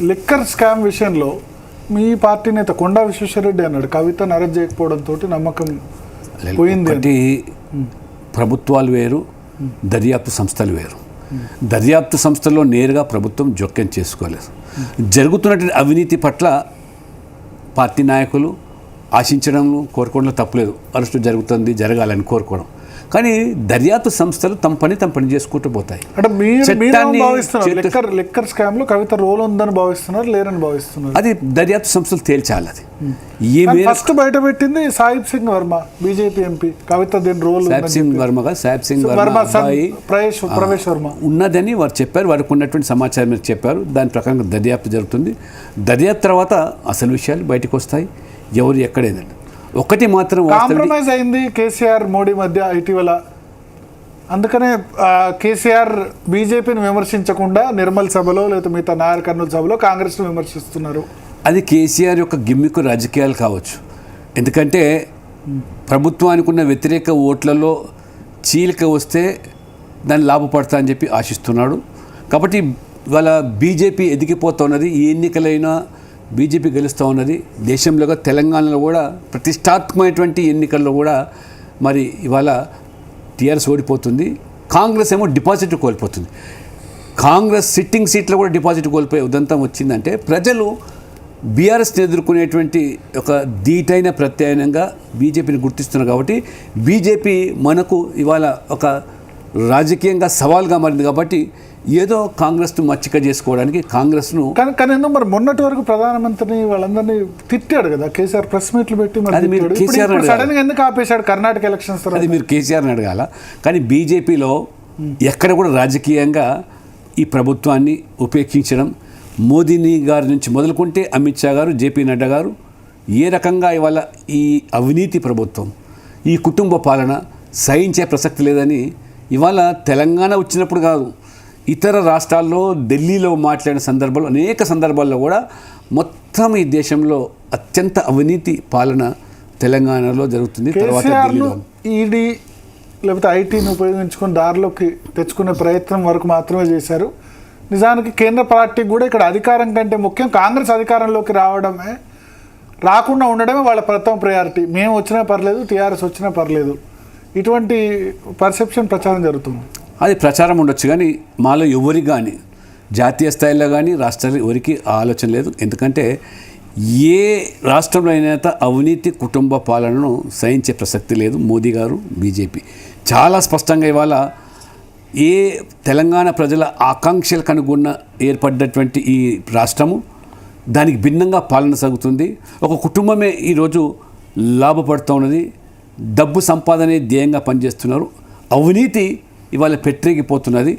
Liquor scam విషయంలో మీ party నేత కొండా విశ్వేశ్వరరెడ్డి అన్నాడు కవితను అరెస్ట్ చేయకపోవడంతో నమ్మకం పోయింది. ఒకటి ప్రభుత్వాలు వేరు, దర్యాప్తు సంస్థలు వేరు. దర్యాప్తు సంస్థల్లో నేరుగా ప్రభుత్వం జోక్యం చేసుకోలేదు. జరుగుతున్నటువంటి అవినీతి పట్ల పార్టీ నాయకులు ఆశించడం కోరుకోవడంలో తప్పులేదు. అరెస్టు జరుగుతుంది, జరగాలని కోరుకోవడం. కానీ దర్యాప్తు సంస్థలు తమ పని చేసుకుంటూ పోతాయి. అంటే లిక్కర్ స్కామ్ లో కవిత రోల్ ఉందని భావిస్తున్నారు, లేరని భావిస్తున్నారు. అది దర్యాప్తు సంస్థలు తేల్చాలి. అది ఫస్ట్ బయట పెట్టింది సాహిబ్ సింగ్ వర్మ, బీజేపీ ఎంపీ. కవిత దీని రోల్ సాహిబ్ సింగ్ వర్మ ప్రవేశ్ వర్మ ఉన్నదని వారు చెప్పారు. వారికి ఉన్నటువంటి సమాచారం మీరు చెప్పారు. దాని ప్రకారం దర్యాప్తు జరుగుతుంది. దర్యాప్తు తర్వాత అసలు విషయాలు బయటకు వస్తాయి. ఎవరు ఎక్కడేదండి. ఒకటి మాత్రం కాంప్రమైజ్ అయింది కేసీఆర్ మోడీ మధ్య ఇటీవల. అందుకనే కేసీఆర్ బీజేపీని విమర్శించకుండా నిర్మల్ సభలో లేదా మిగతా నాయర్ కర్నూలు సభలో కాంగ్రెస్ను విమర్శిస్తున్నారు. అది కేసీఆర్ యొక్క గిమ్మికు రాజకీయాలు కావచ్చు. ఎందుకంటే ప్రభుత్వానికి ఉన్న వ్యతిరేక ఓట్లలో చీలిక వస్తే దాన్ని లాభపడతా అని చెప్పి ఆశిస్తున్నాడు. కాబట్టి ఇవాళ బీజేపీ ఎదిగిపోతున్నది. ఏ ఎన్నికలైనా బీజేపీ గెలుస్తూ ఉన్నది. దేశంలో తెలంగాణలో కూడా ప్రతిష్టాత్మకమైనటువంటి ఎన్నికల్లో కూడా మరి ఇవాళ టీఆర్ఎస్ ఓడిపోతుంది. కాంగ్రెస్ ఏమో డిపాజిట్ కోల్పోతుంది. కాంగ్రెస్ సిట్టింగ్ సీట్లో కూడా డిపాజిట్ కోల్పోయే ఉదంతం వచ్చిందంటే ప్రజలు బీఆర్ఎస్ని ఎదుర్కొనేటువంటి ఒక ధీటైన ప్రత్యామ్నాయంగా బీజేపీని గుర్తిస్తున్నారు. కాబట్టి బీజేపీ మనకు ఇవాళ ఒక రాజకీయంగా సవాల్గా మారింది. కాబట్టి ఏదో కాంగ్రెస్ను మచ్చిక చేసుకోవడానికి కాంగ్రెస్ను కానీ మరి మొన్నటి వరకు ప్రధానమంత్రిని వాళ్ళందరినీ తిట్టాడు కదా కేసీఆర్, ప్రెస్ మీట్లు పెట్టి. అది మీరు కేసీఆర్ సడన్గా ఎందుకు ఆపేశాడు కర్ణాటక ఎలక్షన్స్? అది మీరు కేసీఆర్ని అడగాల. కానీ బీజేపీలో ఎక్కడ కూడా రాజకీయంగా ఈ ప్రభుత్వాన్ని ఉపేక్షించడం, మోదీని గారి నుంచి మొదలుకుంటే అమిత్ షా గారు, జేపీ నడ్డా గారు ఏ రకంగా ఇవాళ ఈ అవినీతి ప్రభుత్వం, ఈ కుటుంబ పాలన సహించే ప్రసక్తి లేదని ఇవాళ తెలంగాణ వచ్చినప్పుడు కాదు, ఇతర రాష్ట్రాల్లో ఢిల్లీలో మాట్లాడిన సందర్భాల్లో అనేక సందర్భాల్లో కూడా మొత్తం ఈ దేశంలో అత్యంత అవినీతి పాలన తెలంగాణలో జరుగుతుంది. తర్వాత ఈడీ లేకపోతే ఐటీని ఉపయోగించుకొని దారిలోకి తెచ్చుకునే ప్రయత్నం వరకు మాత్రమే చేశారు. నిజానికి కేంద్ర పార్టీకి కూడా ఇక్కడ అధికారం కంటే ముఖ్యం కాంగ్రెస్ అధికారంలోకి రాకుండా ఉండడమే వాళ్ళ ప్రథమ ప్రయారిటీ. మేము వచ్చినా పర్లేదు, టీఆర్ఎస్ వచ్చినా పర్లేదు, ఇటువంటి పర్సెప్షన్ ప్రచారం జరుగుతుంది. అది ప్రచారం ఉండొచ్చు. కానీ మాలో ఎవరికి కానీ జాతీయ స్థాయిలో కానీ రాష్ట్రాలు ఎవరికి ఆలోచన లేదు. ఎందుకంటే ఏ రాష్ట్రంలో అయినా అవినీతి కుటుంబ పాలనను సహించే ప్రసక్తి లేదు. మోదీ గారు, బీజేపీ చాలా స్పష్టంగా ఇవాళ ఏ తెలంగాణ ప్రజల ఆకాంక్షలకు అనుగుణ ఏర్పడ్డటువంటి ఈ రాష్ట్రము దానికి భిన్నంగా పాలన సాగుతుంది. ఒక కుటుంబమే ఈరోజు లాభపడుతూ ఉన్నది. డబ్బు సంపాదనే ధ్యేయంగా పనిచేస్తున్నారు. అవినీతి ఇవాళ పెట్టిరిగిపోతున్నది.